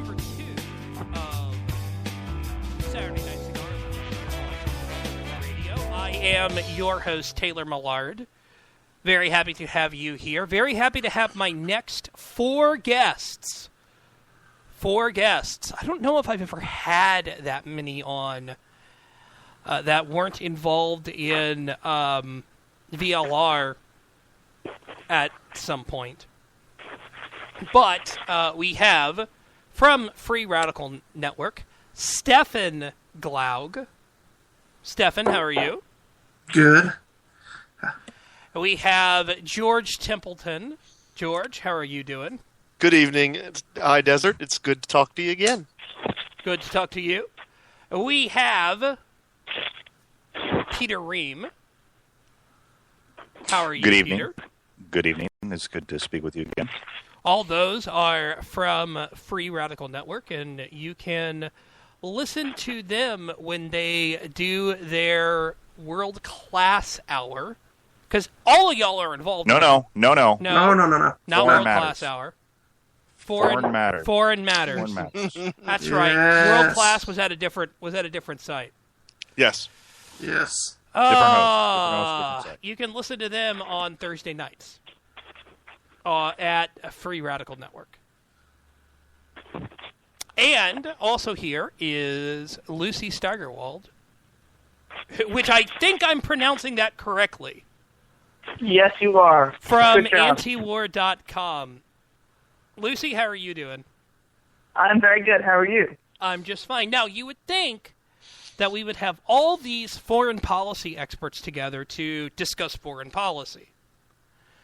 number 2 of Saturday Night Cigar Lounge Radio. I am your host, Taylor Millard. Very happy to have you here. Very happy to have my next 4 guests. 4 guests. I don't know if I've ever had that many on that weren't involved in VLR at some point. But we have, from Free Radical Network, Stefan Glaug. Stefan, how are you? Good. We have George Templeton. George, how are you doing? Good evening, High Desert. It's good to talk to you again. Good to talk to you. We have Peter Ream. How are you, Good evening. Peter? Good evening. It's good to speak with you again. All those are from Free Radical Network, and you can listen to them when they do their World Class Hour. Because all of y'all are involved. No. No. No. Not Foreign World matters. Class Hour. Foreign matters. Foreign matters. Foreign matters. That's right. Yes. World Class was at a different site. Yes. Yes. Different host, different site. You can listen to them on Thursday nights at Free Radical Network. And also here is Lucy Steigerwald, which I think I'm pronouncing that correctly. Yes, you are. From Good job. antiwar.com. Lucy, how are you doing? I'm very good. How are you? I'm just fine. Now, you would think that we would have all these foreign policy experts together to discuss foreign policy.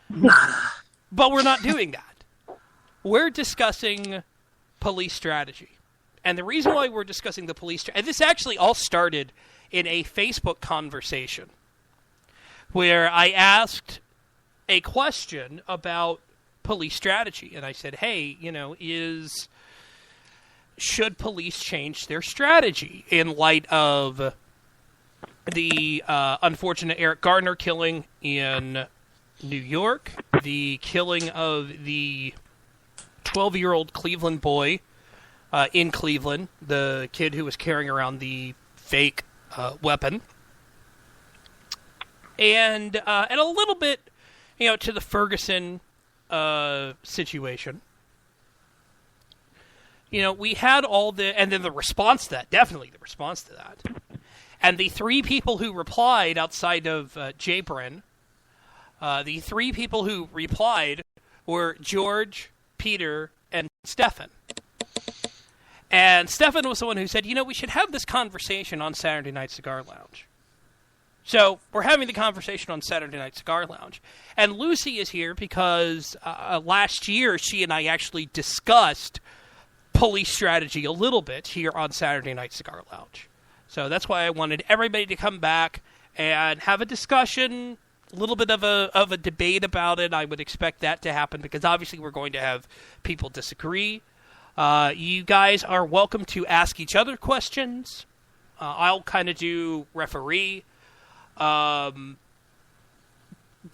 But we're not doing that. We're discussing police strategy. And the reason why we're discussing the police strategy, and this actually all started in a Facebook conversation where I asked a question about police strategy. And I said, hey, should police change their strategy in light of the unfortunate Eric Gardner killing in New York, the killing of the 12-year-old Cleveland boy in Cleveland, the kid who was carrying around the fake weapon, and a little bit, to the Ferguson situation. We had and then the response to that, definitely the response to that. And the 3 people who replied outside of Jabrin, the 3 people who replied were George, Peter, and Stefan. And Stefan was the one who said, we should have this conversation on Saturday Night Cigar Lounge. So we're having the conversation on Saturday Night Cigar Lounge. And Lucy is here because last year she and I actually discussed police strategy a little bit here on Saturday Night Cigar Lounge. So that's why I wanted everybody to come back and have a discussion, a little bit of a debate about it. I would expect that to happen because obviously we're going to have people disagree. You guys are welcome to ask each other questions. I'll kind of do referee. But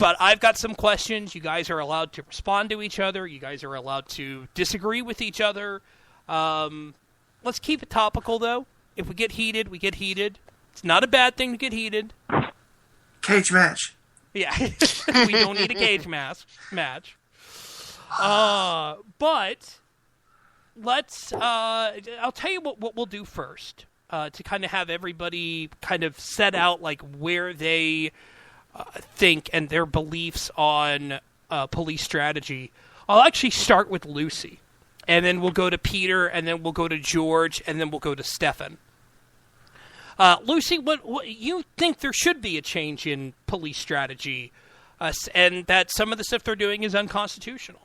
I've got some questions. You guys are allowed to respond to each other. You guys are allowed to disagree with each other. Let's keep it topical, though. If we get heated, we get heated. It's not a bad thing to get heated. Cage match. Yeah, we don't need a cage match. But let's. I'll tell you what we'll do first to kind of have everybody kind of set out like where they think and their beliefs on police strategy. I'll actually start with Lucy, and then we'll go to Peter, and then we'll go to George, and then we'll go to Stefan. Lucy, what you think there should be a change in police strategy, and that some of the stuff they're doing is unconstitutional?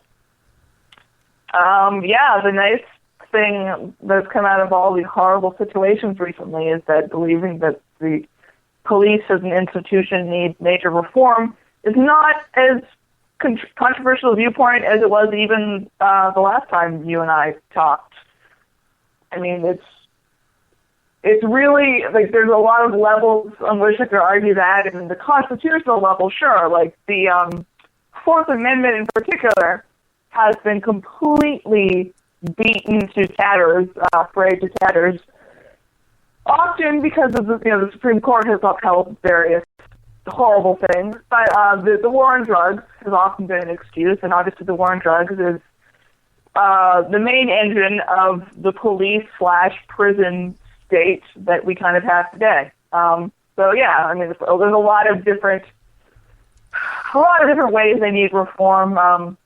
Yeah, the nice thing that's come out of all these horrible situations recently is that believing that the police as an institution needs major reform is not as controversial a viewpoint as it was even the last time you and I talked. I mean, it's really, like, there's a lot of levels on which I could argue that, and the constitutional level, sure, like the Fourth Amendment in particular has been completely beaten to tatters, frayed to tatters, often because of the Supreme Court has upheld various horrible things. But the war on drugs has often been an excuse, and obviously the war on drugs is the main engine of the police/prison state that we kind of have today. So yeah, I mean, there's a lot of different ways they need reform.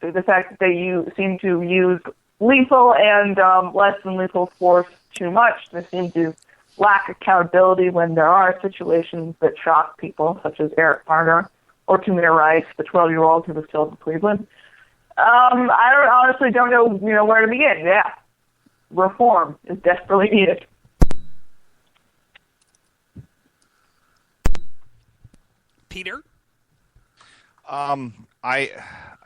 The fact that they seem to use lethal and less than lethal force too much. They seem to lack accountability when there are situations that shock people, such as Eric Garner or Tamir Rice, the 12-year-old who was killed in Cleveland. I honestly don't know, where to begin. Yeah, reform is desperately needed. Peter? I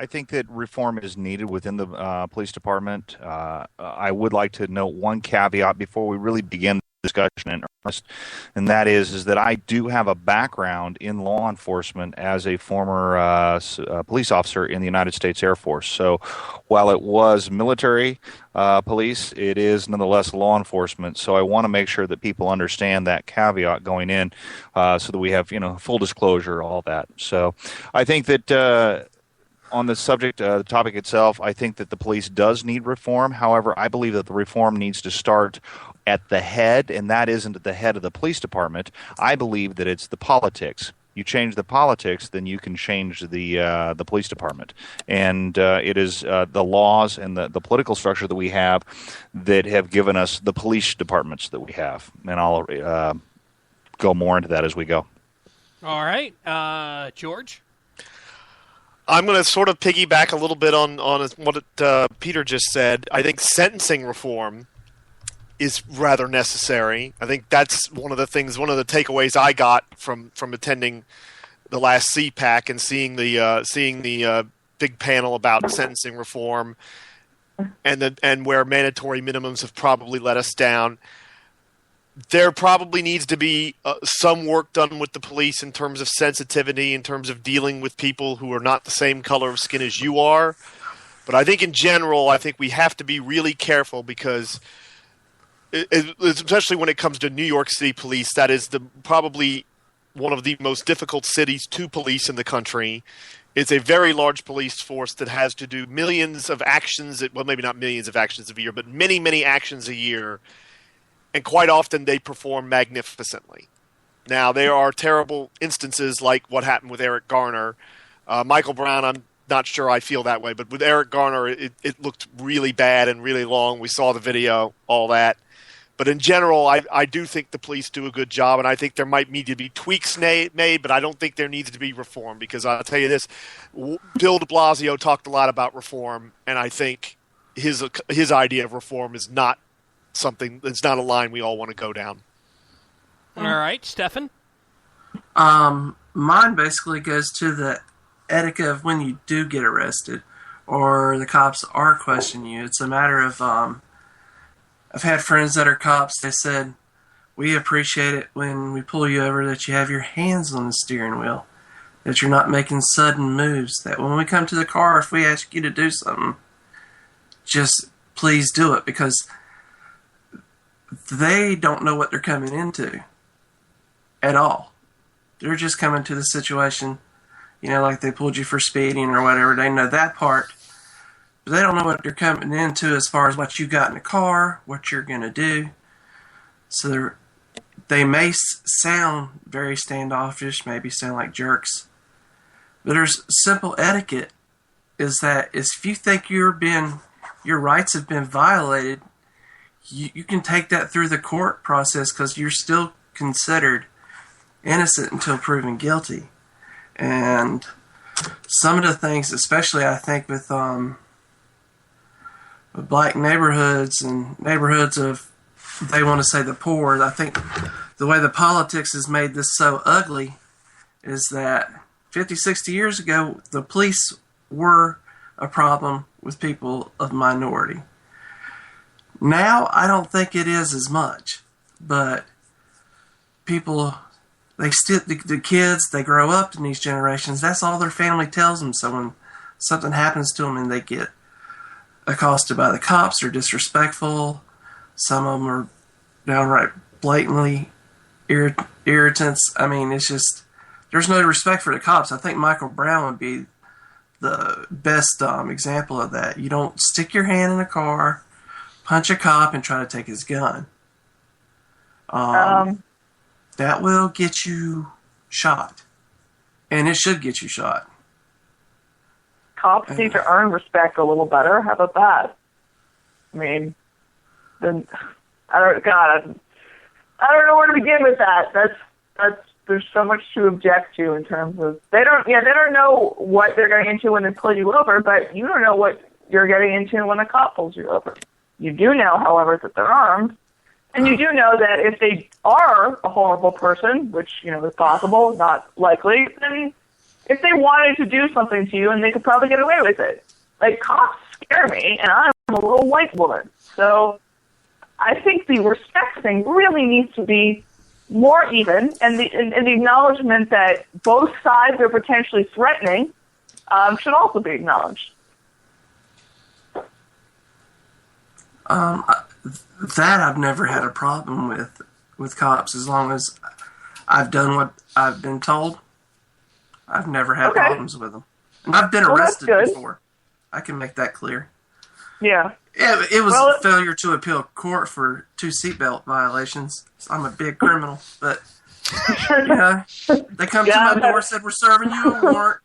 think that reform is needed within the police department. I would like to note one caveat before we really begin the discussion in earnest, and that is that I do have a background in law enforcement as a former police officer in the United States Air Force. So while it was military police, it is nonetheless law enforcement. So I want to make sure that people understand that caveat going in, so that we have full disclosure, all that. So I think that on the subject, the topic itself, I think that the police does need reform. However, I believe that the reform needs to start at the head, and that isn't at the head of the police department. I believe that it's the politics. You change the politics, then you can change the police department. And it is the laws and the political structure that we have that have given us the police departments that we have. And I'll go more into that as we go. All right. George? I'm going to sort of piggyback a little bit on what Peter just said. I think sentencing reform is rather necessary. I think that's one of the takeaways I got from attending the last CPAC and seeing the big panel about sentencing reform and where mandatory minimums have probably let us down. There probably needs to be some work done with the police in terms of sensitivity, in terms of dealing with people who are not the same color of skin as you are. But I think in general, we have to be really careful because, especially when it comes to New York City police, that is probably one of the most difficult cities to police in the country. It's a very large police force that has to do millions of actions, well, maybe not millions of actions a year, but many, many actions a year. And quite often they perform magnificently. Now, there are terrible instances like what happened with Eric Garner. Michael Brown, I'm not sure I feel that way, but with Eric Garner, it looked really bad and really long. We saw the video, all that. But in general, I do think the police do a good job, and I think there might need to be tweaks made, but I don't think there needs to be reform, because I'll tell you this, Bill de Blasio talked a lot about reform, and I think his idea of reform is not something that's not a line we all want to go down. All right, Stefan? Mine basically goes to the etiquette of when you do get arrested or the cops are questioning you. It's a matter of, I've had friends that are cops, they said, we appreciate it when we pull you over that you have your hands on the steering wheel, that you're not making sudden moves, that when we come to the car, if we ask you to do something, just please do it, because they don't know what they're coming into at all. They're just coming to the situation, like they pulled you for speeding or whatever. They know that part, but they don't know what they're coming into as far as what you got in the car, what you're going to do. So they may sound very standoffish, maybe sound like jerks, but there's simple etiquette, is that if you think your rights have been violated, you can take that through the court process, because you're still considered innocent until proven guilty. And some of the things, especially I think with black neighborhoods and neighborhoods of, they want to say the poor, I think the way the politics has made this so ugly is that 50, 60 years ago, the police were a problem with people of minority. Now, I don't think it is as much, but people, the kids, they grow up in these generations, that's all their family tells them. So when something happens to them and they get accosted by the cops are disrespectful. Some of them are downright blatantly irritants. I mean, it's just, there's no respect for the cops. I think Michael Brown would be the best example of that. You don't stick your hand in a car, punch a cop, and try to take his gun. That will get you shot. And it should get you shot. Cops need to earn respect a little better. How about that? I mean, then I don't know where to begin with that. That's there's so much to object to in terms of they don't know what they're getting into when they pull you over, but you don't know what you're getting into when a cop pulls you over. You do know, however, that they're armed, and you do know that if they are a horrible person, which is possible, not likely, then if they wanted to do something to you, and they could probably get away with it. Like, cops scare me, and I'm a little white woman, so I think the respect thing really needs to be more even, and the acknowledgement that both sides are potentially threatening should also be acknowledged. That I've never had a problem with cops as long as I've done what I've been told. I've never had problems with them, and I've been arrested before. I can make that clear. Yeah. It was a failure to appeal court for 2 seatbelt violations. I'm a big criminal, but they come to my door, said, "We're serving you a warrant."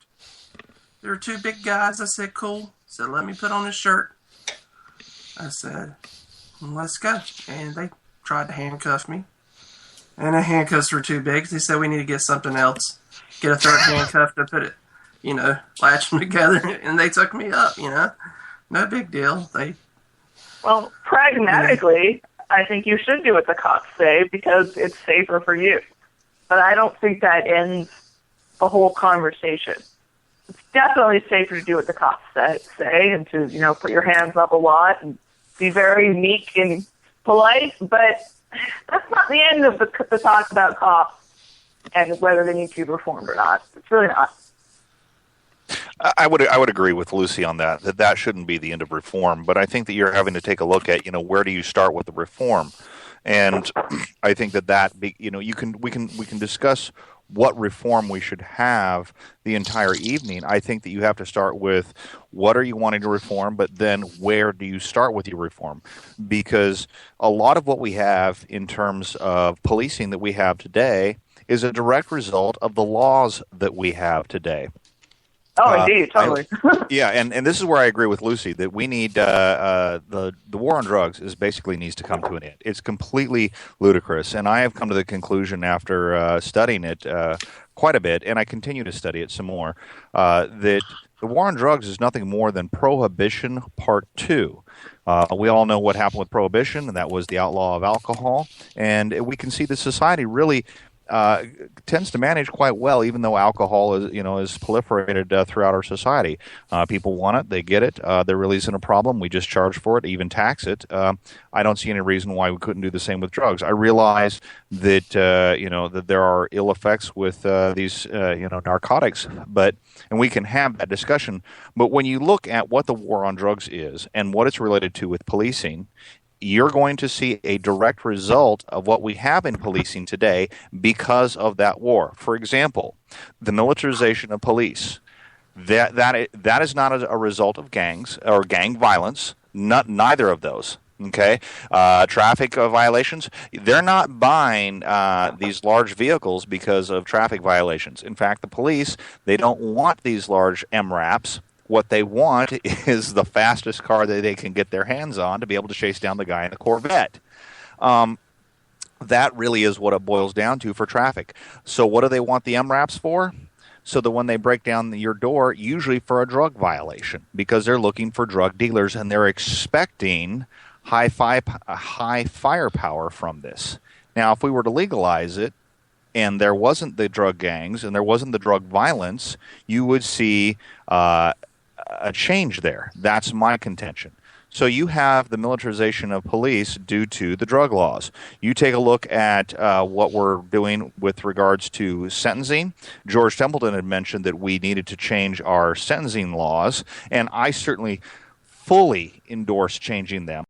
There were 2 big guys. I said, "Cool." Said, "Let me put on this shirt." I said, "Let's go." And they tried to handcuff me, and the handcuffs were too big. They said, "We need to get something else. Get a third handcuff to put it, latch them together." And they took me up. No big deal. Well, pragmatically, I think you should do what the cops say because it's safer for you. But I don't think that ends the whole conversation. It's definitely safer to do what the cops say and to, put your hands up a lot and be very meek and polite. But that's not the end of the talk about cops and whether they need to be reformed or not. It's really not. I would agree with Lucy on that shouldn't be the end of reform, but I think that you're having to take a look at where do you start with the reform, and I think we can discuss what reform we should have the entire evening. I think that you have to start with what are you wanting to reform, but then where do you start with your reform, because a lot of what we have in terms of policing that we have today is a direct result of the laws that we have today. Oh, indeed, totally. Yeah, and this is where I agree with Lucy that we need the war on drugs needs to come to an end. It's completely ludicrous, and I have come to the conclusion after studying it quite a bit, and I continue to study it some more, that the war on drugs is nothing more than Prohibition Part 2. We all know what happened with Prohibition, and that was the outlaw of alcohol, and we can see the society really tends to manage quite well, even though alcohol is proliferated throughout our society. People want it, they get it. There really isn't a problem. We just charge for it, even tax it. I don't see any reason why we couldn't do the same with drugs. I realize that that there are ill effects with these narcotics, and we can have that discussion. But when you look at what the war on drugs is and what it's related to with policing, you're going to see a direct result of what we have in policing today because of that war. For example, the militarization of police. That is not a result of gangs or gang violence. Neither of those. Okay, traffic violations. They're not buying these large vehicles because of traffic violations. In fact, the police, they don't want these large MRAPs. What they want is the fastest car that they can get their hands on to be able to chase down the guy in the Corvette. That really is what it boils down to for traffic. So what do they want the MRAPs for? So that when they break down your door, usually for a drug violation, because they're looking for drug dealers and they're expecting high firepower from this. Now, if we were to legalize it, and there wasn't the drug gangs and there wasn't the drug violence, you would see a change there. That's my contention. So you have the militarization of police due to the drug laws. You take a look at what we're doing with regards to sentencing. George Templeton had mentioned that we needed to change our sentencing laws, and I certainly fully endorse changing them.